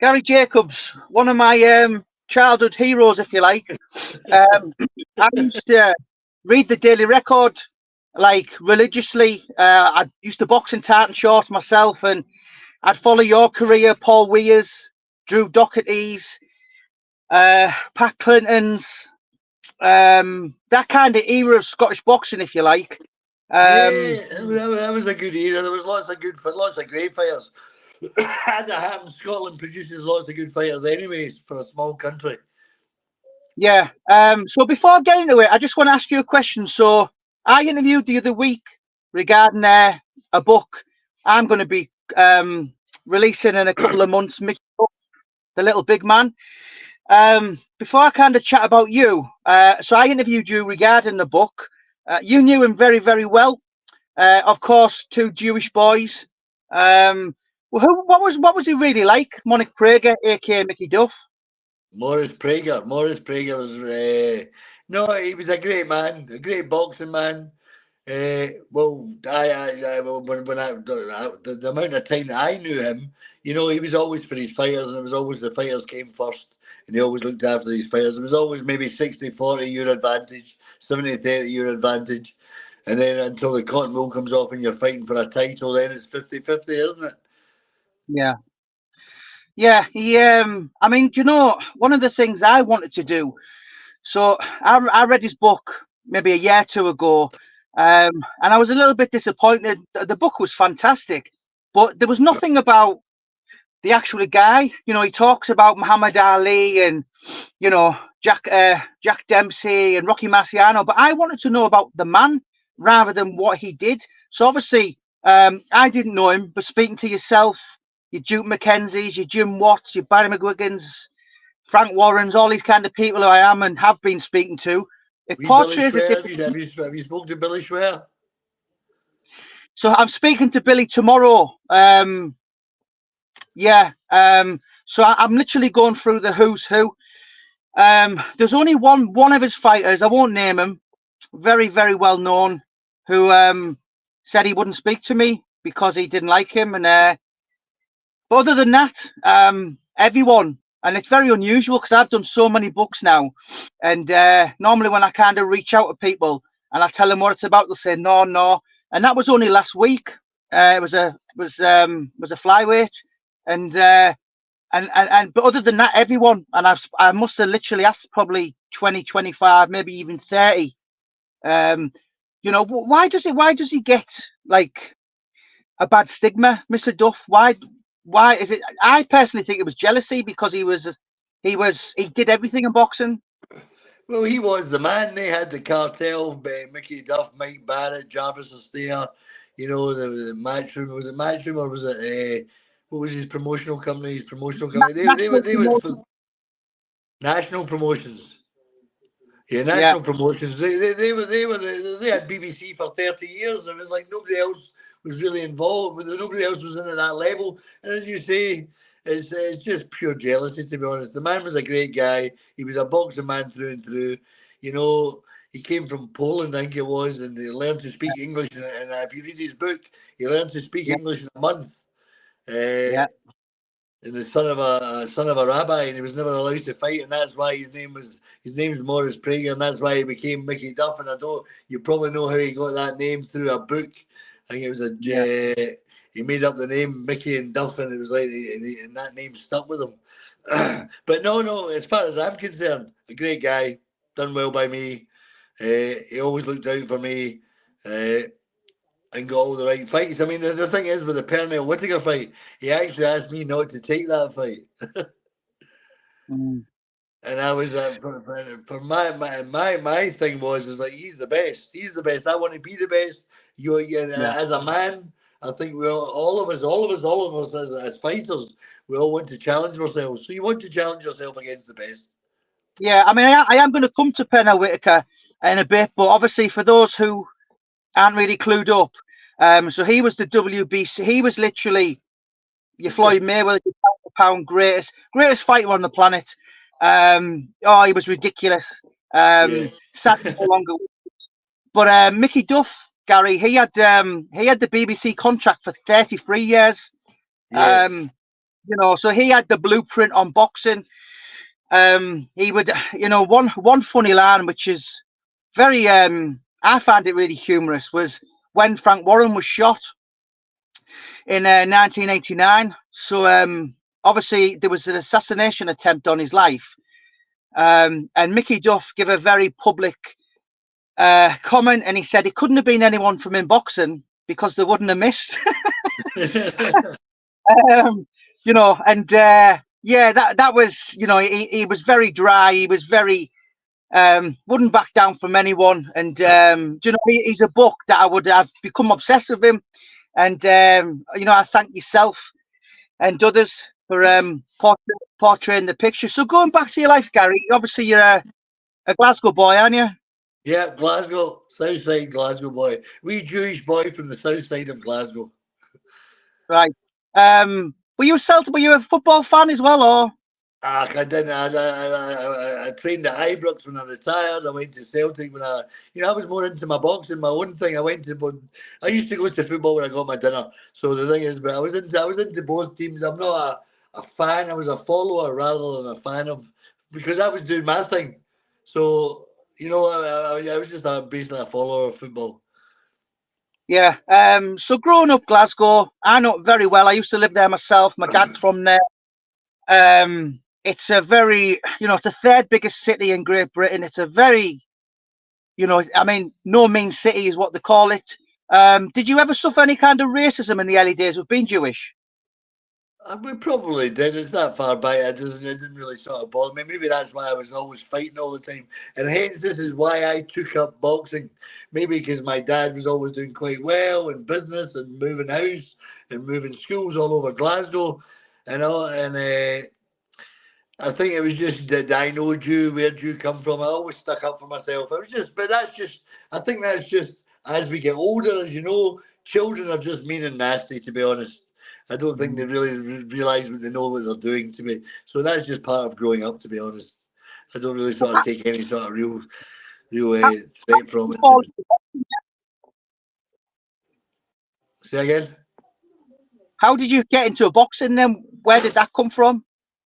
Gary Jacobs, one of my childhood heroes, if you like. I used to read the Daily Record like religiously. I used to box in tartan shorts myself, and I'd follow your career, Paul Weir's, Drew Doherty's, Pat Clinton's, that kind of era of Scottish boxing, if you like. Yeah, that was a good era. There was lots of great fighters. As it happens, Scotland produces lots of good fighters, anyways, for a small country. Yeah. So before I get into it, I just want to ask you a question. So I interviewed the other week regarding a book I'm going to be releasing in a couple of months, Mickey Duff, The Little Big Man. Before I kind of chat about you, so I interviewed you regarding the book. You knew him very, very well. Of course, two Jewish boys. What was he really like? Monic Prager, aka Mickey Duff. Morris Prager was no, he was a great man, a great boxing man. Well, the amount of time that I knew him, he was always for his fighters, and it was always the fighters came first, and he always looked after his fighters. It was always maybe 60-40 your advantage, 70-30 your advantage, and then until the cotton wool comes off and you're fighting for a title, then it's 50-50, isn't it? Yeah. Yeah, I mean, do you know, one of the things I wanted to do, so I read his book maybe a year or two ago, and I was a little bit disappointed. The book was fantastic, but there was nothing about the actual guy. He talks about Muhammad Ali and, Jack Dempsey and Rocky Marciano, but I wanted to know about the man rather than what he did. So obviously, I didn't know him, but speaking to yourself, your Duke McKenzie's, your Jim Watts, your Barry McGuigan's, Frank Warren's, all these kind of people who I am and have been speaking to, it We Billy portrays a Square, different. have you spoken to Billy Square? So I'm speaking to Billy tomorrow. Yeah. So I'm literally going through the who's who. There's only one of his fighters, I won't name him, very, very well known, who said he wouldn't speak to me because he didn't like him. And but other than that, everyone, and it's very unusual because I've done so many books now, and normally when I kind of reach out to people and I tell them what it's about, they'll say no, no, and that was only last week. It was a flyweight, and but other than that, everyone, and I must have literally asked probably 20, 25, maybe even 30. Why does he get like a bad stigma, Mr. Duff? Why is it? I personally think it was jealousy because he did everything in boxing. Well, he was the man. They had the cartel, Mickey Duff, Mike Barrett, Jarvis was there. The Matchroom. Was it Matchroom or was it, what was his promotional company? His promotional company. They were for National Promotions. Yeah, Yeah, National Promotions. They had BBC for 30 years. It was like nobody else was really involved. Nobody else was in at that level. And as you say, it's just pure jealousy, to be honest. The man was a great guy. He was a boxing man through and through. He came from Poland, I think it was, and he learned to speak English. And if you read his book, he learned to speak yeah, English in a month. Uh, yeah, and the son of a rabbi, and he was never allowed to fight, and that's why his name's Morris Prager, and that's why he became Mickey Duff. And you probably know how he got that name through a book. I think it was yeah. he made up the name Mickey and Duff, and it was like, and that name stuck with him. But no, as far as I'm concerned, a great guy, done well by me. He always looked out for me. And got all the right fights. I mean, the thing is with the Pernell Whittaker fight, he actually asked me not to take that fight. Mm. And I was for my thing was like he's the best. He's the best. I want to be the best. Yeah. As a man, I think all of us as fighters, we all want to challenge ourselves. So you want to challenge yourself against the best. Yeah, I mean, I am going to come to Pernell Whitaker in a bit, but obviously for those who aren't really clued up, so he was the WBC. He was literally your Floyd Mayweather, your pound greatest fighter on the planet. He was ridiculous. Yeah, Sadly, no longer. But Mickey Duff, Gary, he had the BBC contract for 33 years. yes. So he had the blueprint on boxing. He would, one funny line, which is very, I find it really humorous, was when Frank Warren was shot in 1989. So obviously there was an assassination attempt on his life. And Mickey Duff gave a very public comment, and he said it couldn't have been anyone from in boxing because they wouldn't have missed. And that was, he was very dry. He was very, wouldn't back down from anyone. And, he's a book that I've become obsessed with him. And, I thank yourself and others for portraying the picture. So going back to your life, Gary, obviously you're a Glasgow boy, aren't you? Yeah, Glasgow, south side Glasgow boy. Wee Jewish boy from the south side of Glasgow. Right. Were you a football fan as well, or? I didn't. I trained at Ibrox when I retired. I went to Celtic when I was more into my boxing, my own thing. I used to go to football when I got my dinner. So the thing is, but I was into both teams. I'm not a fan. I was a follower rather than a fan of, because I was doing my thing. So I was just basically a follower of football. Yeah. So growing up Glasgow, I know it very well. I used to live there myself. My dad's from there. It's a very, it's the third biggest city in Great Britain. It's a very, no mean city is what they call it. Did you ever suffer any kind of racism in the early days of being Jewish? We probably did. It's that far back. It didn't really sort of bother me. Maybe that's why I was always fighting all the time. And hence, this is why I took up boxing. Maybe because my dad was always doing quite well in business and moving house and moving schools all over Glasgow. And I think it was just that I know Jew, where'd you come from? I always stuck up for myself. I think that's just, as we get older, as you know, children are just mean and nasty, to be honest. I don't think they really realise what they know what they're doing to me. So that's just part of growing up, to be honest. I don't really sort of take any sort of real threat from it. Say again? How did you get into boxing then? Where did that come from?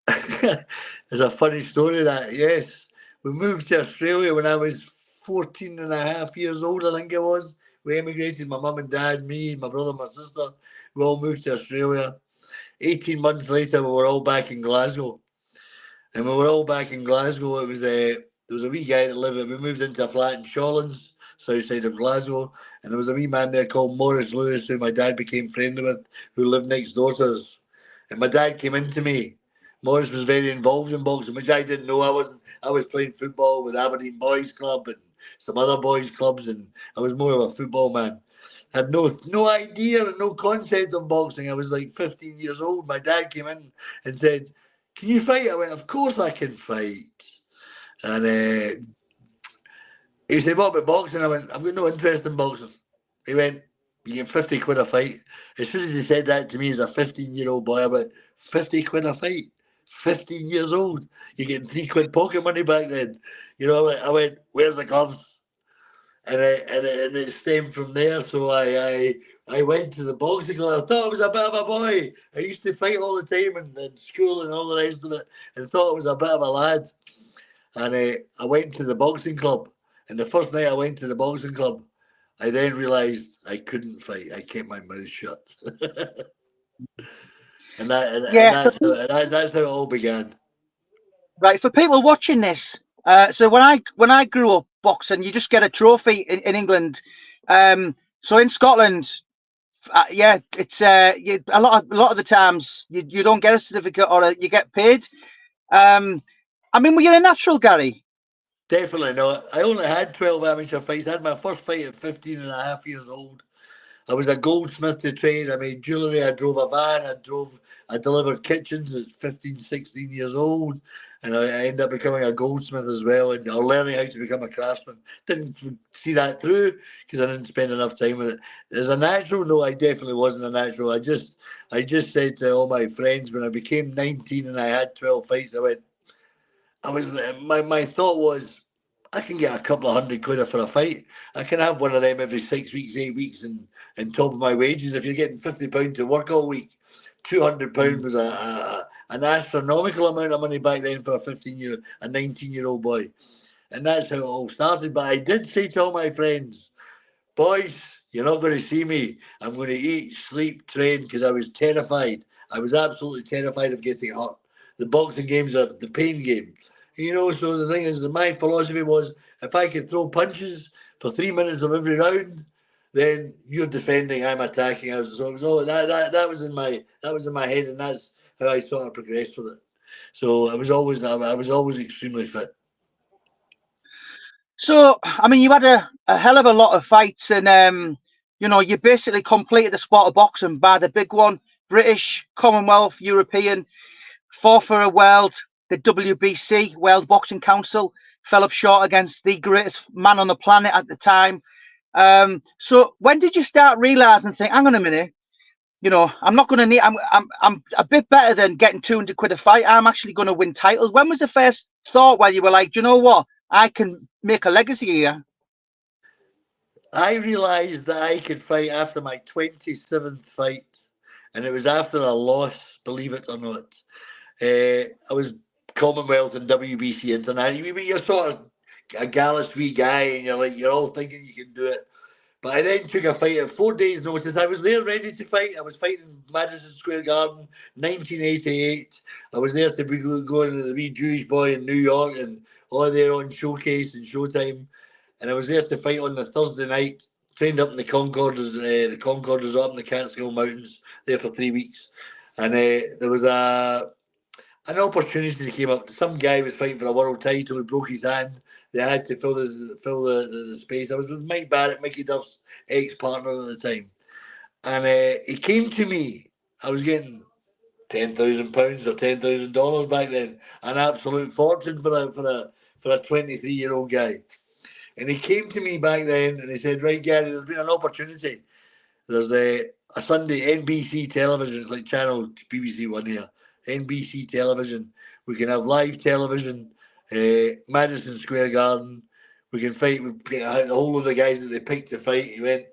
There's a funny story that, yes. We moved to Australia when I was 14 and a half years old, I think it was. We emigrated, my mum and dad, me, my brother, my sister. We all moved to Australia. 18 months later, we were all back in Glasgow. And we were all back in Glasgow. There was a wee guy that lived there. We moved into a flat in Shawlands, south side of Glasgow. And there was a wee man there called Maurice Lewis, who my dad became friendly with, who lived next door to us. And my dad came into me. Maurice was very involved in boxing, which I didn't know. I was playing football with Aberdeen Boys Club and some other boys' clubs, and I was more of a football man. I had no idea and no concept of boxing. I was like 15 years old. My dad came in and said, "Can you fight?" I went, "Of course I can fight." And he said, "What about boxing?" I went, "I've got no interest in boxing." He went, "You get 50 quid a fight." As soon as he said that to me as a 15-year-old boy, I went, 50 quid a fight? 15 years old? You get 3 quid pocket money back then. I went, "Where's the gloves?" And it stemmed from there. So I went to the boxing club. I thought I was a bit of a boy. I used to fight all the time in school and all the rest of it, and thought I was a bit of a lad. And I went to the boxing club. And the first night I went to the boxing club, I then realised I couldn't fight. I kept my mouth shut. That's how it all began. Right, for people watching this, so when I grew up boxing, you just get a trophy in England. So in Scotland, it's a lot of the times you don't get a certificate or you get paid. Were you a natural, Gary? Definitely not. I only had 12 amateur fights. I had my first fight at 15 and a half years old. I was a goldsmith to trade. I made jewellery. I drove a van. I delivered kitchens at 15, 16 years old. And I ended up becoming a goldsmith as well, and learning how to become a craftsman. Didn't see that through because I didn't spend enough time with it. As a natural, no, I definitely wasn't a natural. I just said to all my friends when I became 19 and I had 12 fights, my thought was, I can get a couple of £100 for a fight. I can have one of them every 6 weeks, 8 weeks, and top of my wages. If you're getting £50 to work all week, £200 was an astronomical amount of money back then for a 19-year-old boy. And that's how it all started. But I did say to all my friends, boys, you're not going to see me. I'm going to eat, sleep, train, because I was terrified. I was absolutely terrified of getting hurt. The boxing games are the pain game. So the thing is that my philosophy was, if I could throw punches for 3 minutes of every round, then you're defending, I'm attacking. That was in my head, and that's how I sort of progressed with it. So I was always extremely fit. So, I mean, you had a hell of a lot of fights, and you basically completed the sport of boxing by the big one: British, Commonwealth, European, fought for a world. The WBC, World Boxing Council, fell up short against the greatest man on the planet at the time. So, when did you start realizing, hang on a minute, I'm not going to need. I'm a bit better than getting £200 a fight. I'm actually going to win titles. When was the first thought where you were like, do you know what? I can make a legacy here. I realised that I could fight after my 27th fight, and it was after a loss, believe it or not. I was Commonwealth and WBC International. You're sort of a gallus wee guy, and you're all thinking you can do it. But I then took a fight at 4 days' notice. I was there ready to fight. I was fighting Madison Square Garden, 1988. I was there to be going to the wee Jewish boy in New York and all there on Showcase and Showtime. And I was there to fight on the Thursday night. Trained up in the Concorders. The Concorders up in the Catskill Mountains there for 3 weeks. And there was an opportunity that came up. Some guy was fighting for a world title. He broke his hand. They had to fill the space. I was with Mike Barrett, Mickey Duff's ex-partner at the time. And he came to me. I was getting £10,000 or $10,000 back then. An absolute fortune for a 23-year-old guy. And he came to me back then and he said, right, Gary, there's been an opportunity. There's a Sunday NBC television. It's like channel BBC One here. NBC television. We can have live television. Madison Square Garden. We can fight with a whole lot of guys that they picked to fight. He went,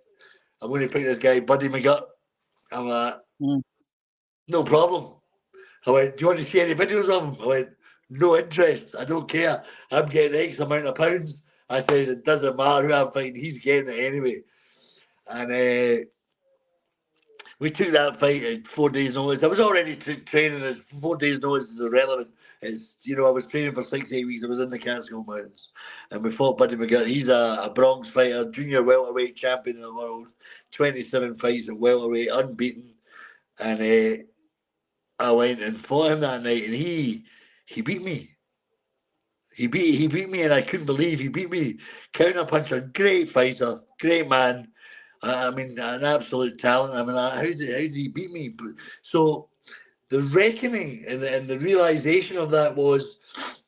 I'm going to pick this guy, Buddy McGutt. I'm like, no problem. I went, do you want to see any videos of him? I went, no interest. I don't care. I'm getting X amount of pounds. I said, it doesn't matter who I'm fighting. He's getting it anyway. And we took that fight at 4 days' notice. I was already training. 4 days' notice is irrelevant. I was training for 6-8 weeks. I was in the Catskill Mountains. And we fought Buddy McGutt. He's a Bronx fighter, junior welterweight champion of the world. 27 fights at welterweight, unbeaten. And I went and fought him that night, and he beat me. He beat me, and I couldn't believe he beat me. Counter puncher, great fighter, great man. I mean, an absolute talent. I mean, how did he beat me? So the reckoning and the realization of that was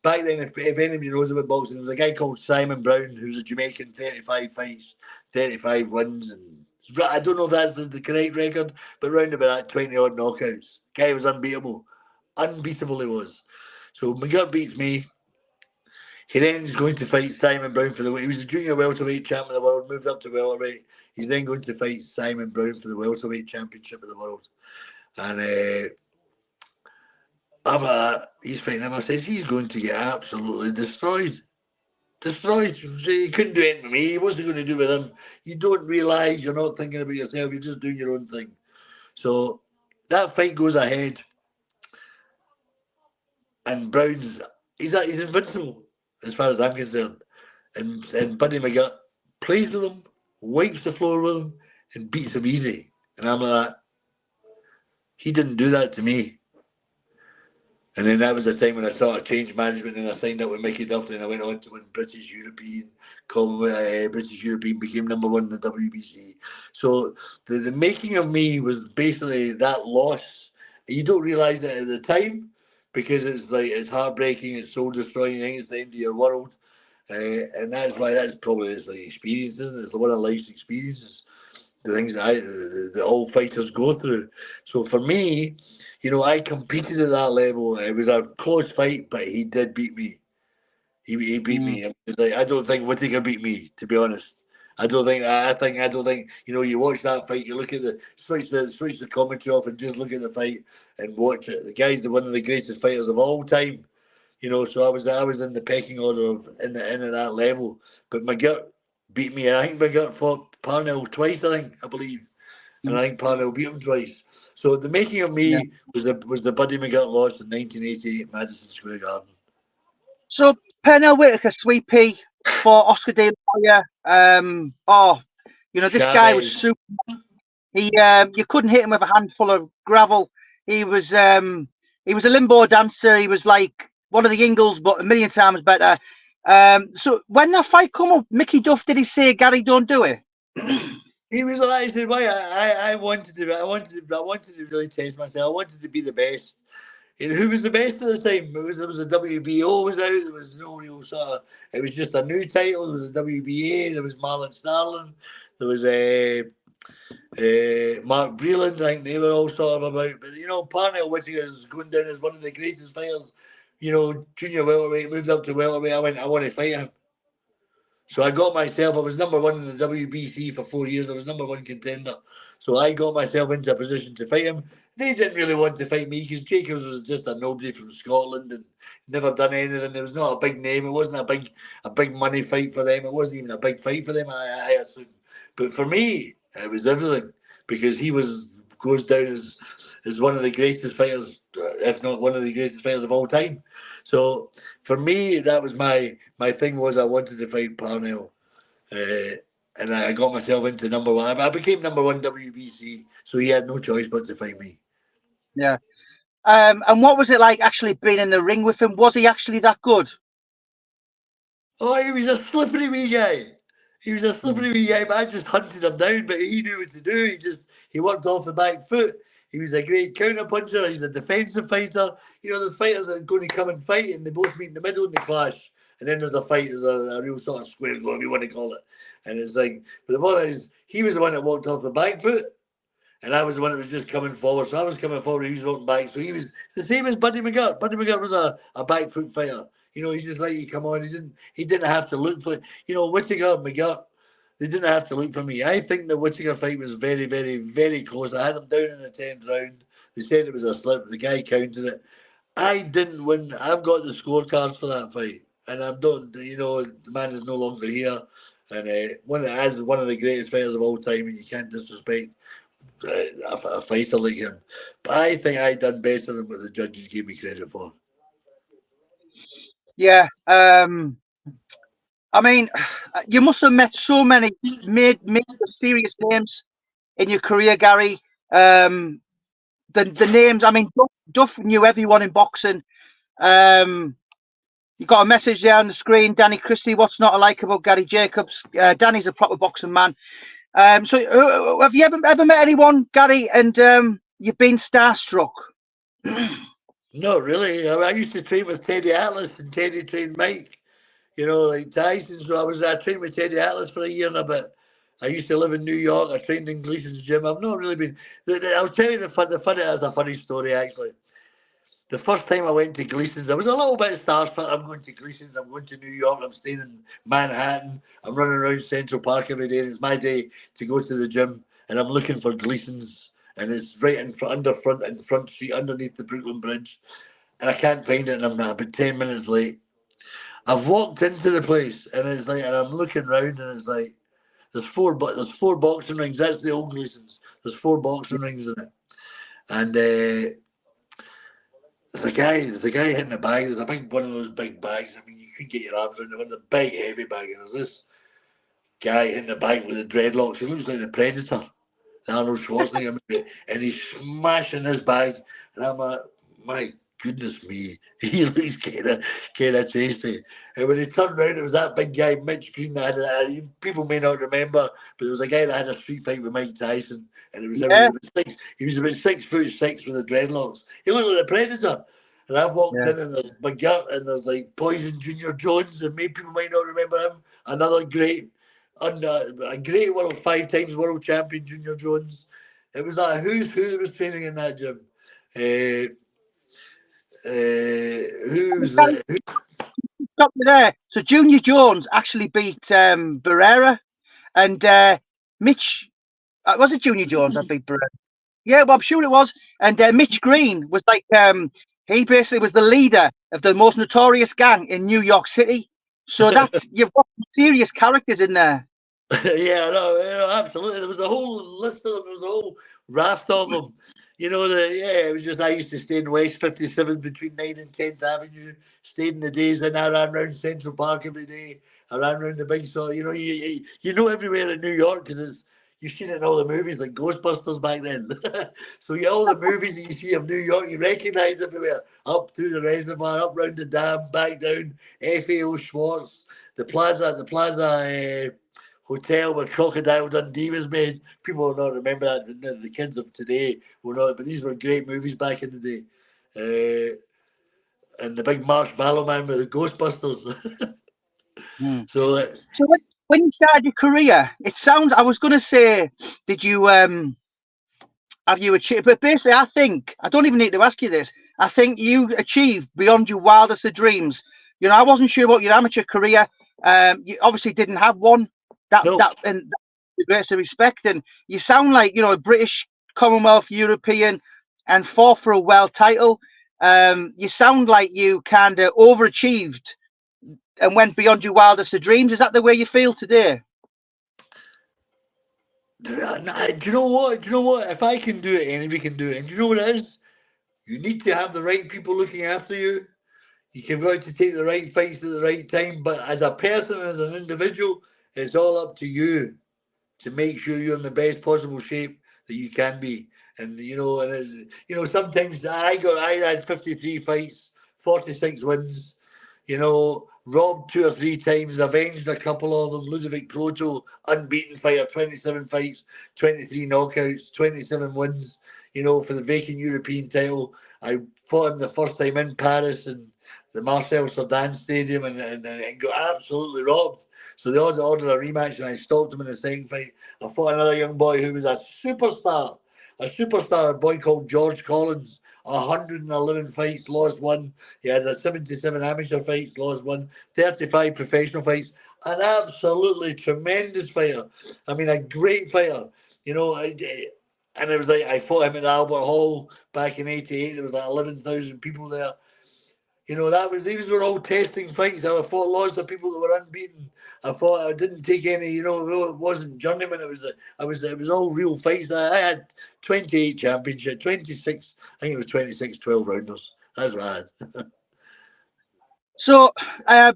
back then. If anybody knows about boxing, there was a guy called Simon Brown, who's a Jamaican, 35 fights, 35 wins, and I don't know if that's the correct record, but round about that 20 odd knockouts. Guy was unbeatable, unbeatable he was. So McGutt beats me. He then is going to fight Simon Brown for he was a junior welterweight champion of the world, moved up to welterweight. He's then going to fight Simon Brown for the welterweight championship of the world. And he's fighting him. I says, he's going to get absolutely destroyed. Destroyed. He couldn't do anything with me. He wasn't going to do with him. You don't realise you're not thinking about yourself. You're just doing your own thing. So that fight goes ahead. And Brown's, he's invincible as far as I'm concerned. And Buddy McGutt plays with him, wipes the floor with him, and beats him easy. And I'm like, he didn't do that to me. And then that was the time when I sort of changed management and I signed up with Mickey Duff, and I went on to win British European. British European became number one in the WBC. So the making of me was basically that loss. You don't realise that at the time because it's heartbreaking, it's soul destroying, I think it's the end of your world. And that's why that's probably the experience, isn't it? It's one of life's experiences, the things that all fighters go through. So for me, I competed at that level. It was a close fight, but he did beat me. He beat me. I don't think Whittaker beat me, to be honest. I don't think. I don't think. You know, you watch that fight, you look at the switch the commentary off, and just look at the fight and watch it. The guy's one of the greatest fighters of all time. You know, so I was in the pecking order of in at that level. But McGirt beat me. I think McGirt fought Parnell twice. I believe, and I think Parnell beat him twice. So the making of Yeah. me was the Buddy McGirt loss in 1988 Madison Square Garden. So Pernell Whitaker, Sweet Pea for Oscar De La Hoya. This guy was Chavez. super. You couldn't hit him with a handful of gravel. He was a limbo dancer. He was like one of the Engels, but a million times better. So when that fight come up, Mickey Duff, did he say, "Gary, don't do it"? He was like, I said, why? I wanted to really test myself. I wanted to be the best. And who was the best at the time? There was a WBO was out. There was no real sort of. It was just a new title. There was a WBA. There was Marlon Starling. There was Mark Breland. I think they were all sort of about. But Parnell Whitaker is going down as one of the greatest fighters. Junior welterweight, moved up to welterweight. I want to fight him. So I got myself, I was number one in the WBC for 4 years. I was number one contender. So I got myself into a position to fight him. They didn't really want to fight me because Jacobs was just a nobody from Scotland and never done anything. It was not a big name. It wasn't a big money fight for them. It wasn't even a big fight for them, I assume. But for me, it was everything because he goes down as one of the greatest fighters, if not one of the greatest fighters of all time. So for me, that was my thing was I wanted to fight Parnell. And I got myself into number one. I became number one WBC, so he had no choice but to fight me. Yeah. And what was it like actually being in the ring with him? Was he actually that good? Oh, he was a slippery wee guy. He was a slippery wee guy, but I just hunted him down. But he knew what to do. He worked off the back foot. He was a great counter puncher. He's a defensive fighter. There's fighters that are going to come and fight, and they both meet in the middle and they clash. And then there's a fight, there's a real sort of square go, if you want to call it. And it's like, but the one is, he was the one that walked off the back foot, and I was the one that was just coming forward. So I was coming forward, he was walking back. So he was the same as Buddy McGirt. Buddy McGirt was a back foot fighter. He just let you come on. He didn't have to look for Whittaker, McGirt. They didn't have to look for me. I think the Whittaker fight was very, very, very close. I had him down in the 10th round. They said it was a slip. The guy counted it. I didn't win. I've got the scorecards for that fight, and I'm done. The man is no longer here, and one of the greatest fighters of all time, and you can't disrespect a fighter like him. But I think I done better than what the judges gave me credit for. Yeah. I mean, you must have met so many made serious names in your career, Gary. The names. I mean, Duff knew everyone in boxing. You got a message there on the screen, Danny Christie. What's not to like about Gary Jacobs? Danny's a proper boxing man. So have you ever met anyone, Gary, and you've been starstruck? Not really. I used to train with Teddy Atlas, and Teddy trained Mike. Like Tyson. So I trained with Teddy Atlas for a year and a bit. I used to live in New York. I trained in Gleason's gym. I've not really been. I'll tell you the funny. That's a funny story actually. The first time I went to Gleason's, I was a little bit starstruck. I'm going to Gleason's. I'm going to New York. I'm staying in Manhattan. I'm running around Central Park every day, and it's my day to go to the gym. And I'm looking for Gleason's, and it's right in front street underneath the Brooklyn Bridge, and I can't find it. And I'm about 10 minutes late. I've walked into the place, and it's like, and I'm looking around, and it's like, there's four boxing rings. That's the old Gleason's. There's 4 boxing rings in it, and there's a guy hitting the bag. There's a big one of those big bags. I mean, you could get your arms around it. One, the big heavy bag, and there's this guy hitting the bag with the dreadlocks. He looks like the Predator, Arnold Schwarzenegger, and he's smashing this bag, and I'm like, my goodness me, he looks kind of tasty. And when he turned around, it was that big guy, Mitch Green. People may not remember, but there was a guy that had a street fight with Mike Tyson, and it was he was about 6'6" with the dreadlocks. He looked like a Predator. And I've walked in, and there's McGirt, and there's like Poison Junior Jones, and maybe people might not remember him. Another great, a great 5 times world champion, Junior Jones. It was like who's who that was training in that gym. Stop you there. So Junior Jones actually beat Barrera, and Mitch, was it Junior Jones that beat Burn? Yeah, well, I'm sure it was. And Mitch Green was like, he basically was the leader of the most notorious gang in New York City. So that's, you've got serious characters in there. Yeah, no, absolutely. There was a whole list of them. There was a whole raft of them. It was just I used to stay in West 57th between 9th and 10th Avenue. Stayed in the days, and I ran around Central Park every day. I ran around the big store. You know everywhere in New York because you've seen it in all the movies like Ghostbusters back then. So all the movies that you see of New York, you recognise everywhere. Up through the reservoir, up round the dam, back down FAO Schwartz, the Plaza. Hotel where Crocodile Dundee was made. People will not remember that. The kids of today will not, but these were great movies back in the day. And the big Marshmallow Man with the Ghostbusters. Hmm. So So when you started your career, it sounds, I was going to say, did you, have you achieved, but basically I don't even need to ask you this. I think you achieved beyond your wildest of dreams. I wasn't sure about your amateur career. You obviously didn't have one. no, And the greatest of respect. And you sound like, a British, Commonwealth, European, and fought for a world title. You sound like you kind of overachieved and went beyond your wildest of dreams. Is that the way you feel today? do you know what? Do you know what? If I can do it, anybody can do it. And do you know what it is? You need to have the right people looking after you. You've got to take the right fights at the right time. But as a person, as an individual, it's all up to you to make sure you're in the best possible shape that you can be. And sometimes I had 53 fights, 46 wins. Robbed 2 or 3 times, avenged a couple of them. Ludovic Proto, unbeaten fighter, 27 fights, 23 knockouts, 27 wins. For the vacant European title. I fought him the first time in Paris and the Marcel Cerdan Stadium and got absolutely robbed. So they ordered a rematch and I stopped him in the second fight. I fought another young boy who was a superstar, a boy called George Collins. 111 fights, lost one. He had 77 amateur fights, lost one. 35 professional fights. An absolutely tremendous fighter. I mean, a great fighter. And it was like I fought him at Albert Hall back in '88. There was like 11,000 people there. These were all testing fights. I fought lots of people that were unbeaten. I didn't take any. It wasn't journeyman. It was all real fights. I had 28 championships, 26. I think it was 26 12-rounders. That's what I had. So,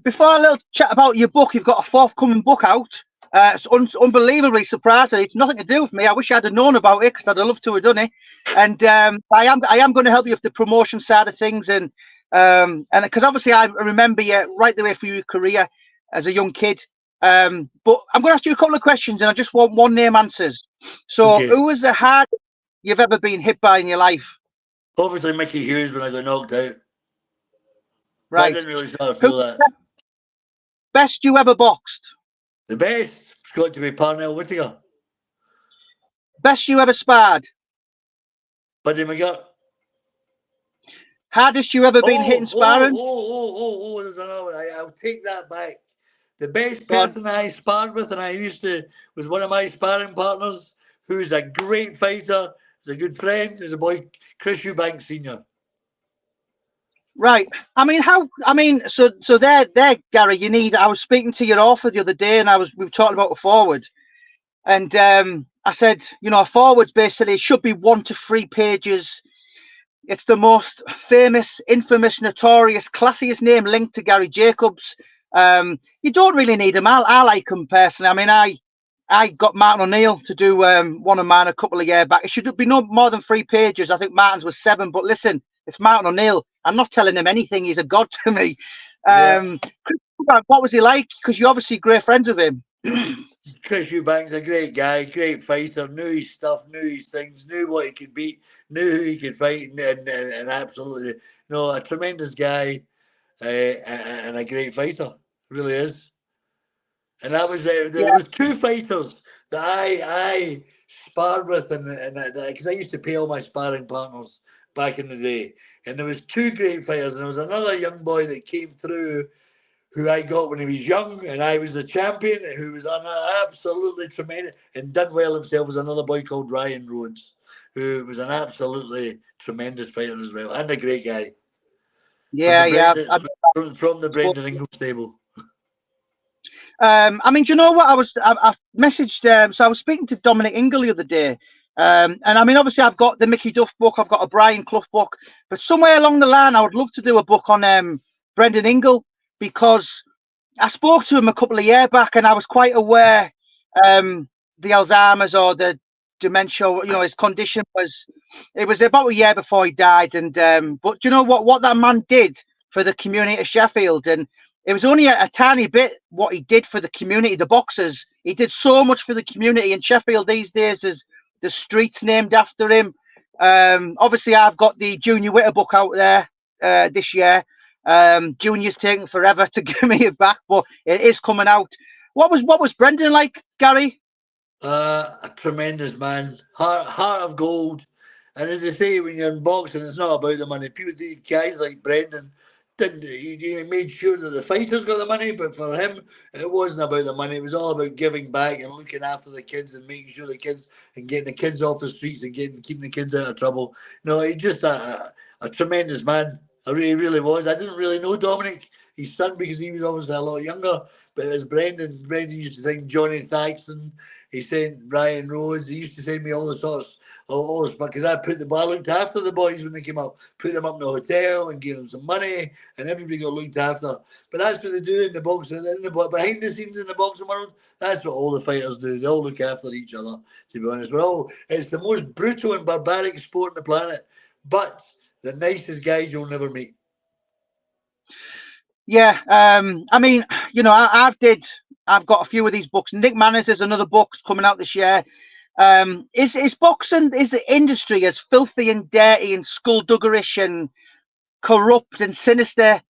before a little chat about your book, you've got a forthcoming book out. It's unbelievably surprising. It's nothing to do with me. I wish I'd have known about it because I'd have loved to have done it. And I am going to help you with the promotion side of things, and because obviously I remember you right the way through your career as a young kid. But I'm going to ask you a couple of questions, and I just want one name answers. So, Okay. who was the hardest you've ever been hit by in your life? Obviously, Mickey Hughes when I got knocked out. But I Right. didn't really sort of Who feel that. best you ever boxed? The best has got to be Parnell Whittaker. Best you ever sparred? Buddy McGirt. Hardest you ever been hit in sparring? There's another one. I'll take that back. The best Go on. person I sparred with, and I was one of my sparring partners, who's a great fighter, is a good friend, is a boy, Chris Eubanks Sr. Right. So there, Gary, I was speaking to your author the other day and we were talking about a forward. And I said, a forward's basically should be 1 to 3 pages. It's the most famous, infamous, notorious, classiest name linked to Gary Jacobs. You don't really need him. I like him personally. I mean, I got Martin O'Neill to do one of mine a couple of years back. It should be no more than 3 pages. I think Martin's was 7. But listen, it's Martin O'Neill. I'm not telling him anything. He's a god to me. Yeah. What was he like? Because you're obviously great friends with him. Chris Eubanks, a great guy, great fighter, knew his stuff, knew his things, knew what he could beat, knew who he could fight, and absolutely, a tremendous guy and a great fighter. Really is. And that was Yeah. there was 2 fighters that I sparred with, and because I used to pay all my sparring partners back in the day, and there was 2 great fighters, and there was another young boy that came through who I got when he was young, and I was the champion, who was absolutely tremendous, and done well himself, was another boy called Ryan Rhodes, who was an absolutely tremendous fighter as well, and a great guy from Yeah, the yeah. Brendan, from the Brendan Engel stable. I mean, do you know what I messaged? So I was speaking to Dominic Engel the other day, and I mean, obviously, I've got the Mickey Duff book, I've got a Brian Clough book, but somewhere along the line, I would love to do a book on Brendan Engel, because I spoke to him a couple of years back, and I was quite aware the Alzheimer's or the dementia, his condition was. It was about a year before he died, and but do you know what that man did for the community of Sheffield? And it was only a tiny bit what he did for the community, the boxers. He did so much for the community in Sheffield these days. Is the streets named after him. Obviously, I've got the Junior Witter book out there this year. Junior's taking forever to give me it back, but it is coming out. What was Brendan like, Gary? A tremendous man, heart of gold. And as they say, when you're in boxing, it's not about the money. People think guys like Brendan didn't. He made sure that the fighters got the money, but for him, it wasn't about the money. It was all about giving back and looking after the kids and making sure the kids and getting the kids off the streets and keeping the kids out of trouble. No, he's just a tremendous man. I really was. I didn't really know Dominic, his son, because he was obviously a lot younger. But it was Brendan. Brendan used to think Johnny Thaxton. He sent Ryan Rhodes. He used to send me all the sorts all this, because I looked after the boys when they came up, put them up in the hotel and gave them some money, and everybody got looked after. But that's what they do in the boxing, behind the scenes in the boxing world. That's what all the fighters do. They all look after each other. To be honest, it's the most brutal and barbaric sport on the planet, but the nicest guys you'll never meet. Yeah, I mean, I've got a few of these books. Nick Manners is another book coming out this year. Is boxing, is the industry as filthy and dirty and skullduggish and corrupt and sinister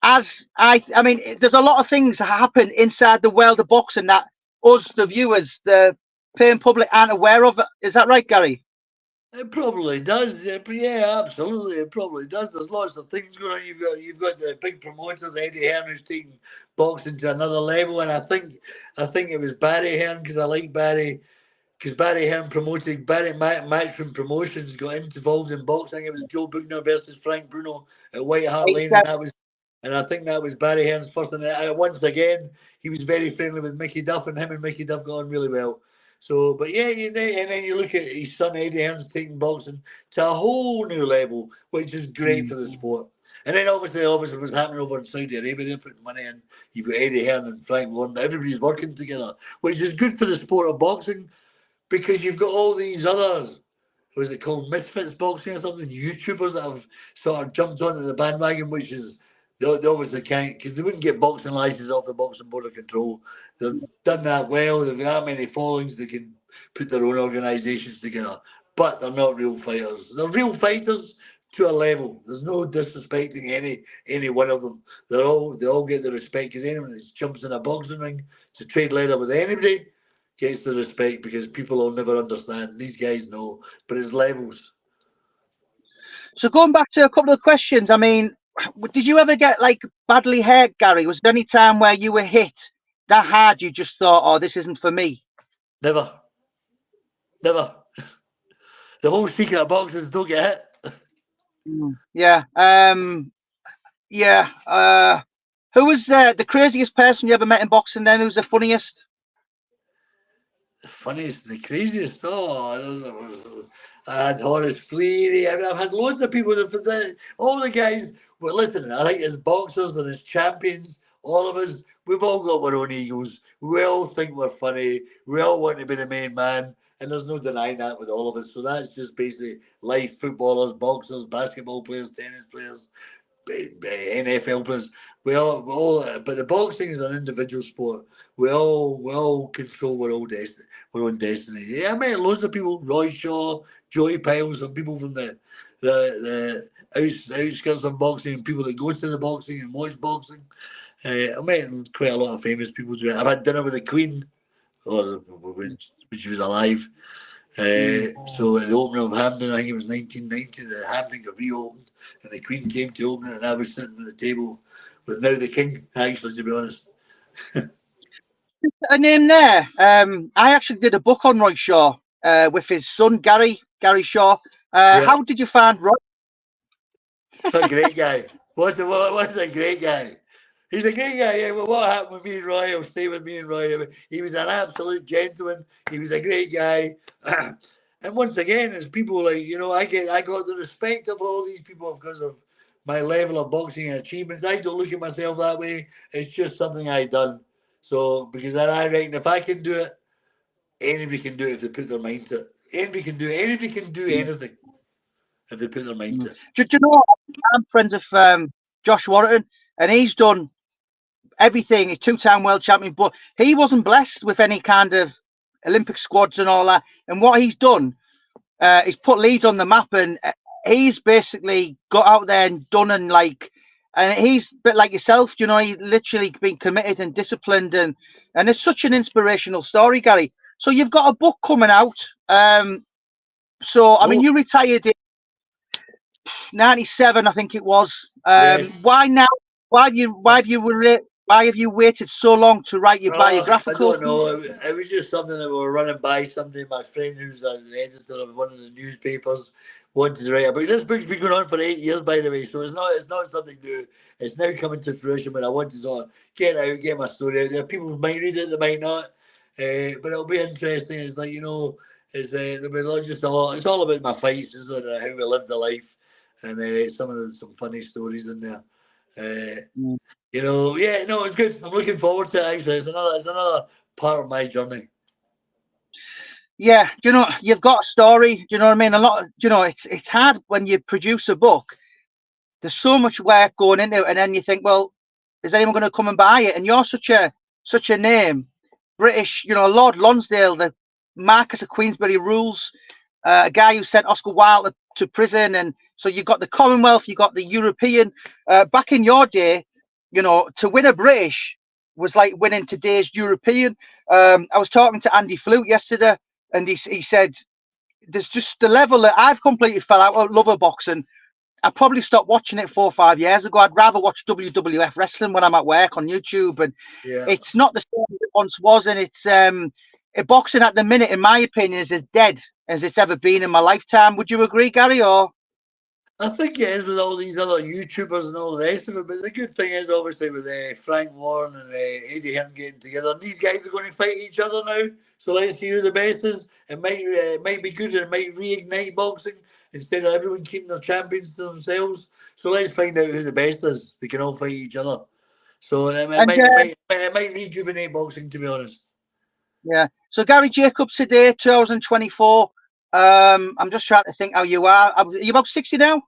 as I mean, there's a lot of things that happen inside the world of boxing that us, the viewers, the paying public, aren't aware of. Is that right, Gary? It probably does. Yeah, absolutely. It probably does. There's lots of things going on. You've got the big promoters, Eddie Hearn, who's taking boxing to another level, and I think it was Barry Hearn, because I like Barry, because Barry Hearn promoted Matchroom Promotions got involved in boxing. It was Joe Bugner versus Frank Bruno at White Hart Lane, and I think that was Barry Hearn's first. And once again, he was very friendly with Mickey Duff, and him and Mickey Duff got on really well. So, but yeah, and then you look at his son Eddie Hearn's taking boxing to a whole new level, which is great for the sport. And then obviously what's happening over in Saudi Arabia, they're putting money in. You've got Eddie Hearn and Frank Warren, everybody's working together, which is good for the sport of boxing, because you've got all these other, was it called Misfits Boxing or something, YouTubers that have sort of jumped onto the bandwagon, which is, they obviously can't, because they wouldn't get boxing licenses off the Boxing Board of Control. They've done that well. They've got that many followings. They can put their own organisations together, but they're not real fighters. They're real fighters to a level. There's no disrespecting any one of them. They all get the respect, because anyone that jumps in a boxing ring to trade leather with anybody gets the respect, because people will never understand. These guys know, but it's levels. So going back to a couple of questions, I mean, did you ever get like badly hurt, Gary? Was there any time where you were hit that hard you just thought, oh, this isn't for me? Never. The whole secret of boxing is don't get hit. Yeah. Yeah. Who was the craziest person you ever met in boxing then? Who's the funniest? The funniest, the craziest. Oh, I had Horace Fleary. I mean, I've had loads of people. All the guys. Well, listen, I think as boxers and as champions, all of us, we've all got our own egos. We all think we're funny. We all want to be the main man. And there's no denying that with all of us. So that's just basically life. Footballers, boxers, basketball players, tennis players, NFL players. We all, but the boxing is an individual sport. We all control our own destiny. Yeah, I met loads of people: Roy Shaw, Joey Piles, and people from the outskirts of boxing, and people that go to the boxing and watch boxing. I met quite a lot of famous people. I've had dinner with the Queen, or when she was alive. So at the opening of Hampden, I think it was 1990, the Hampden got reopened, and the Queen came to open it, and I was sitting at the table with now the King, actually, to be honest. A name there. I actually did a book on Roy Shaw with his son Gary Shaw. How did you find Roy? A great guy. What's a great guy? He's a great guy. Yeah. Well, what happened with me and Roy? I'll stay with me and Roy. He was an absolute gentleman. He was a great guy. And once again, as people like I got the respect of all these people because of my level of boxing achievements. I don't look at myself that way. It's just something I done. So because I reckon if I can do it, anybody can do it if they put their mind to it. Anybody can do it. Anybody can do anything if they put their mind to it. Do you know, I'm friends of Josh Warrington, and he's done everything. He's two-time world champion, but he wasn't blessed with any kind of Olympic squads and all that. And what he's done, he's put Leeds on the map, and he's basically got out there and done and he's a bit like yourself, he's literally been committed and disciplined, and it's such an inspirational story, Gary. So you've got a book coming out. I mean, you retired in 97, I think it was. Yes. Why now? Why have you waited so long to write your biographical? I don't know. It was just something that we were running by somebody. My friend, who's the editor of one of the newspapers, wanted to write about. This book's been going on for 8 years, by the way, so it's not something new. It's now coming to fruition. But I want to sort of get my story out there. People might read it, they might not, but it'll be interesting. It's like it's all about my fights, isn't it? How we lived the life, and some funny stories in there. It's good. I'm looking forward to it. Actually, it's another part of my journey. Yeah, you've got a story. Do you know what I mean? A lot. It's hard when you produce a book. There's so much work going into it, and then you think, well, is anyone going to come and buy it? And you're such a name, British. Lord Lonsdale, the Marquess of Queensberry rules, a guy who sent Oscar Wilde to prison, and so you got the Commonwealth, you got the European. Back in your day, to win a British was like winning today's European. I was talking to Andy Flute yesterday, and he said, there's just the level that I've completely fell out of love of boxing. I probably stopped watching it 4 or 5 years ago. I'd rather watch WWF wrestling when I'm at work on YouTube, and it's not the same as it once was. And it's boxing at the minute, in my opinion, is as dead as it's ever been in my lifetime. Would you agree, Gary? Or I think it is with all these other YouTubers and all the rest of it. But the good thing is, obviously, with Frank Warren and Eddie Hearn getting together, these guys are going to fight each other now. So let's see who the best is. It might be good, and it might reignite boxing instead of everyone keeping their champions to themselves. So let's find out who the best is. They can all fight each other. So it might rejuvenate boxing, to be honest. Yeah. So Gary Jacobs today, 2024. I'm just trying to think how you are. Are you about 60 now?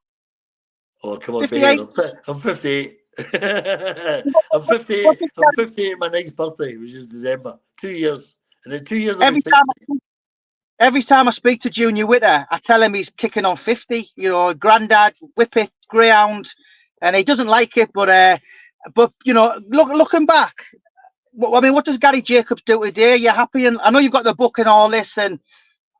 Oh, come on, babe. I'm 58. I'm 58. I'm 58 my next birthday, which is December. 2 years. And in 2 years, every time I speak to Junior Witter, I tell him he's kicking on 50. Grandad, Whippet, Greyhound, and he doesn't like it. But looking back, I mean, what does Gary Jacobs do today? Are you happy? And I know you've got the book and all this. And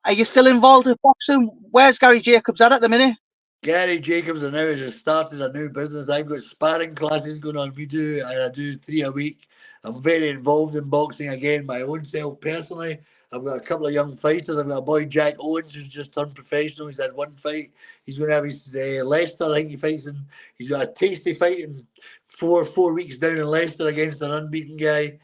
are you still involved in boxing? Where's Gary Jacobs at the minute? Gary Jacobs now has started a new business. I've got sparring classes going on. I do 3 a week. I'm very involved in boxing again, my own self personally. I've got a couple of young fighters. I've got a boy, Jack Owens, who's just turned professional. He's had one fight. He's going to have his Leicester. I think he fights in. He's got a tasty fight in four weeks down in Leicester against an unbeaten guy.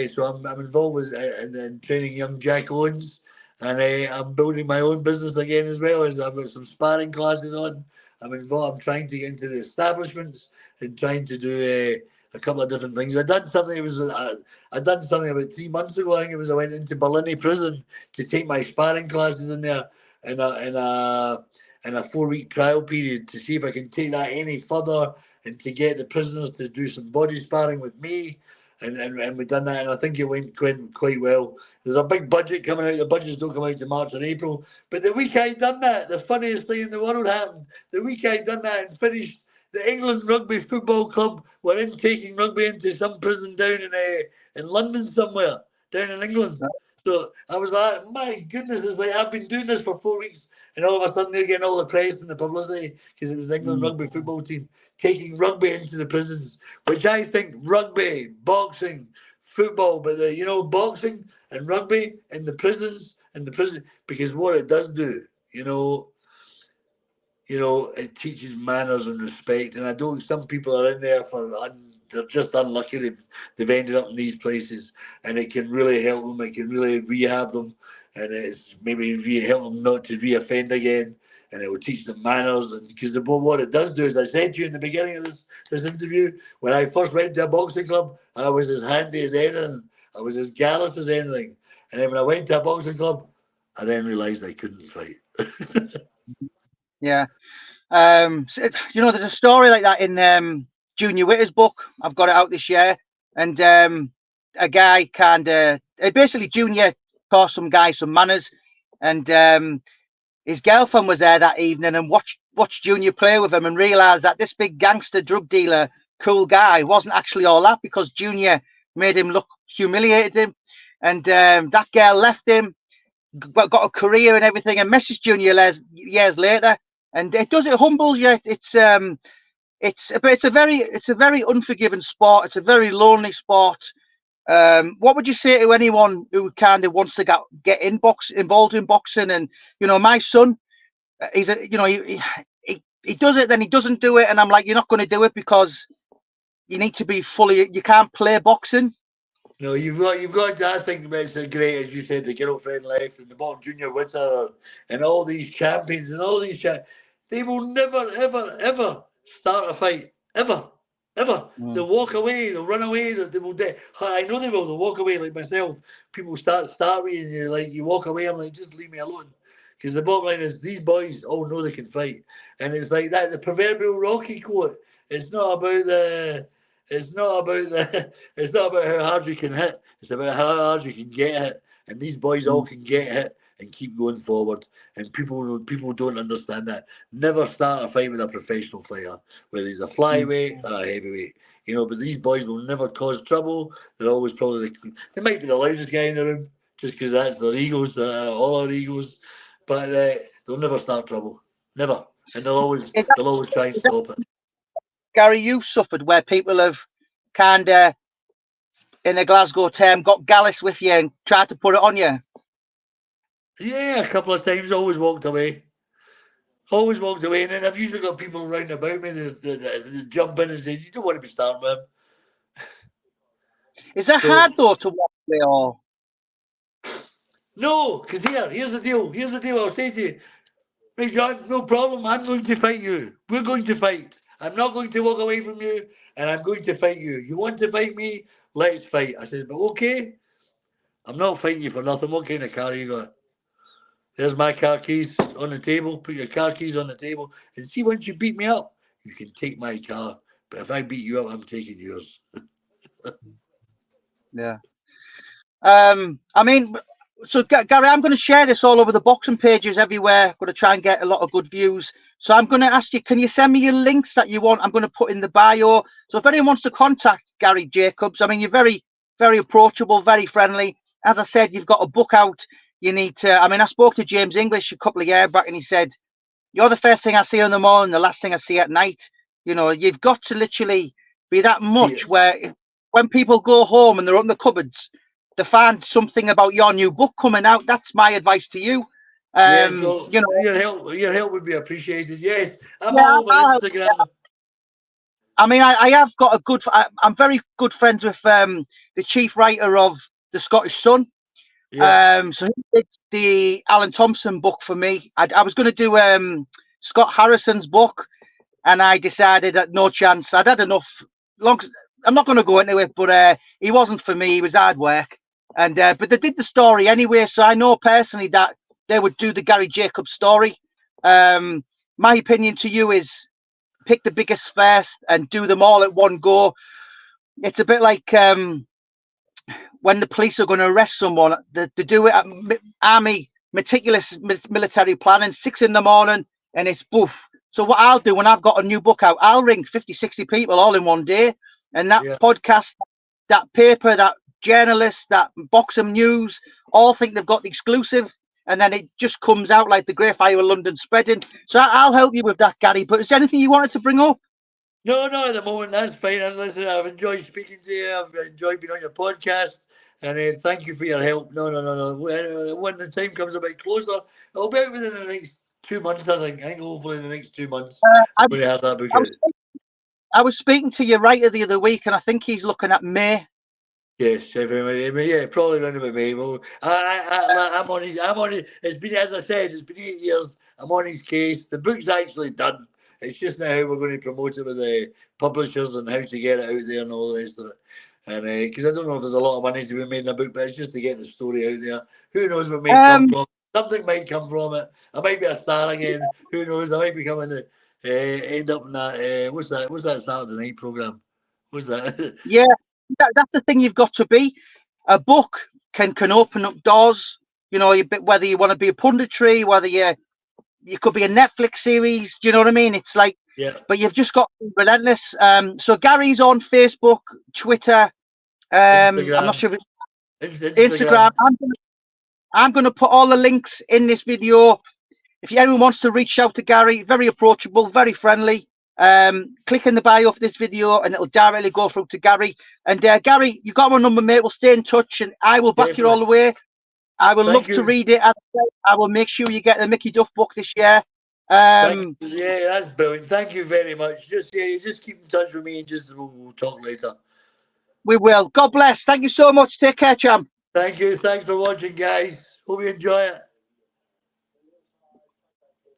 So I'm involved in training young Jack Owens. And I'm building my own business again as well. As I've got some sparring classes on. I'm involved. I'm trying to get into the establishments and trying to do a couple of different things. I done something about 3 months ago. I think it was. I went into Berlin prison to take my sparring classes in there in a 4-week trial period to see if I can take that any further and to get the prisoners to do some body sparring with me. And we've done that, and I think it went quite well. There's a big budget coming out. The budgets don't come out to March and April. But the week I'd done that, the funniest thing in the world happened. The week I'd done that and finished, the England Rugby Football Club were taking rugby into some prison down in London somewhere, down in England. So I was like, my goodness, it's like I've been doing this for 4 weeks, and all of a sudden they're getting all the press and the publicity because it was the England rugby football team taking rugby into the prisons, which I think rugby, boxing, football, but boxing and rugby in the prisons and the prison, because what it does do, it teaches manners and respect. And I don't. Some people are in there they're just unlucky. They've ended up in these places, and it can really help them. It can really rehab them, and it's maybe help them not to reoffend again. And it will teach them manners. And because what it does do, as I said to you in the beginning of this interview, when I first went to a boxing club, I was as handy as anything. I was as gallus as anything. And then when I went to a boxing club, I then realised I couldn't fight. Yeah. So, there's a story like that in Junior Witter's book. I've got it out this year. And a guy basically Junior taught some guy some manners. And his girlfriend was there that evening and watched Junior play with him and realised that this big gangster drug dealer, cool guy, wasn't actually all that, because Junior made him look, humiliated him. And that girl left him, got a career and everything, and messaged Junior years later. And it humbles you. It's a very unforgiving sport. It's a very lonely sport. What would you say to anyone who kind of wants to get involved in boxing? And my son, he does it, then he doesn't do it, and I'm like, you're not going to do it because you need to be you can't play boxing. No, you've got. I think it's great, as you said, the girlfriend left and the bottom Junior Winter and all these champions and all these they will never, ever, ever start a fight ever. They'll walk away, they'll run away, they will. I know they will. They'll walk away like myself. People start with you, and you walk away. I'm like, just leave me alone, because the bottom line is these boys all know they can fight, and it's like that. The proverbial Rocky quote. It's not about how hard you can hit. It's about how hard you can get hit, and these boys all can get hit and keep going forward. And people don't understand that. Never start a fight with a professional fighter, whether he's a flyweight or a heavyweight. But these boys will never cause trouble. They're always they might be the loudest guy in the room just because that's their egos, all our egos. But they'll never start trouble, never, and they'll always try and stop it. Gary, you've suffered where people have kind of, in a Glasgow term, got gallus with you and tried to put it on you. Yeah, a couple of times. Always walked away. And then I've usually got people around about me that jump in and say, "You don't want to be starting with him." Is that hard though to walk away, or? No, because here's the deal. I'll say to you, hey John, no problem. I'm going to fight you. We're going to fight. I'm not going to walk away from you, and I'm going to fight you. You want to fight me? Let's fight. I said, but okay. I'm not fighting you for nothing. What kind of car you got? There's my car keys on the table. Put your car keys on the table. And see, once you beat me up, you can take my car. But if I beat you up, I'm taking yours. Yeah. I mean, so Gary, I'm going to share this all over the boxing pages everywhere. I'm going to try and get a lot of good views. So I'm going to ask you, can you send me your links that you want? I'm going to put in the bio. So if anyone wants to contact Gary Jacobs, I mean, you're very, very approachable, very friendly. As I said, you've got a book out. You need to, I spoke to James English a couple of years back and he said, you're the first thing I see in the morning, the last thing I see at night. You've got to literally be that much where when people go home and they're up in the cupboards, they find something about your new book coming out. That's my advice to you. Yes, well, your help would be appreciated. Yes, I'm all over Instagram. I have got I'm very good friends with the chief writer of The Scottish Sun. Yeah. So he did the Alan Thompson book for me. I was going to do Scott Harrison's book, and I decided that no chance. I'd had enough. I'm not going to go into it, but he wasn't for me. He was hard work, and but they did the story anyway. So I know personally that they would do the Gary Jacobs story. My opinion to you is pick the biggest first and do them all at one go. It's a bit like when the police are going to arrest someone, they do it at army, meticulous military planning, 6 a.m, and it's boof. So what I'll do when I've got a new book out, I'll ring 50, 60 people all in one day. And that podcast, that paper, that journalists, that Boxing News, all think they've got the exclusive, and then it just comes out like the Great Fire of London spreading. So I'll help you with that, Gary. But is there anything you wanted to bring up? No, at the moment, that's fine. And listen, I've enjoyed speaking to you. I've enjoyed being on your podcast. And thank you for your help. No. When the time comes a bit closer, it'll be out within the next 2 months, I think. Hopefully in the next 2 months, I, we'll have that book I, out. was, I was speaking to your writer the other week, and I think he's looking at May. Yes, yeah, probably around about May. Well, I'm on his. It's been, as I said, it's been 8 years. I'm on his case. The book's actually done. It's just now how we're going to promote it with the publishers and how to get it out there and all the rest of it. And because I don't know if there's a lot of money to be made in a book, but it's just to get the story out there. Who knows what may come from? Something might come from it. I might be a star again. Who knows? I might be coming to end up in that. What's that Saturday night program? What's that? Yeah, that's the thing you've got to be. A book can open up doors. You know, whether you want to be a punditry, whether you could be a Netflix series. Do you know what I mean? It's like, yeah. But you've just got to be relentless. So Gary's on Facebook, Twitter. Instagram. I'm not sure if it's Instagram. I'm going to put all the links in this video. If anyone wants to reach out to Gary, very approachable, very friendly. Click in the bio of this video and it'll directly go through to Gary. And Gary, you've got my number, mate. We'll stay in touch and I will back you all the way. I will love to read it. I will make sure you get the Mickey Duff book this year. Yeah, that's brilliant. Thank you very much. Just keep in touch with me and we'll talk later. We will. God bless. Thank you so much. Take care, champ. Thank you. Thanks for watching, guys. Hope you enjoy it.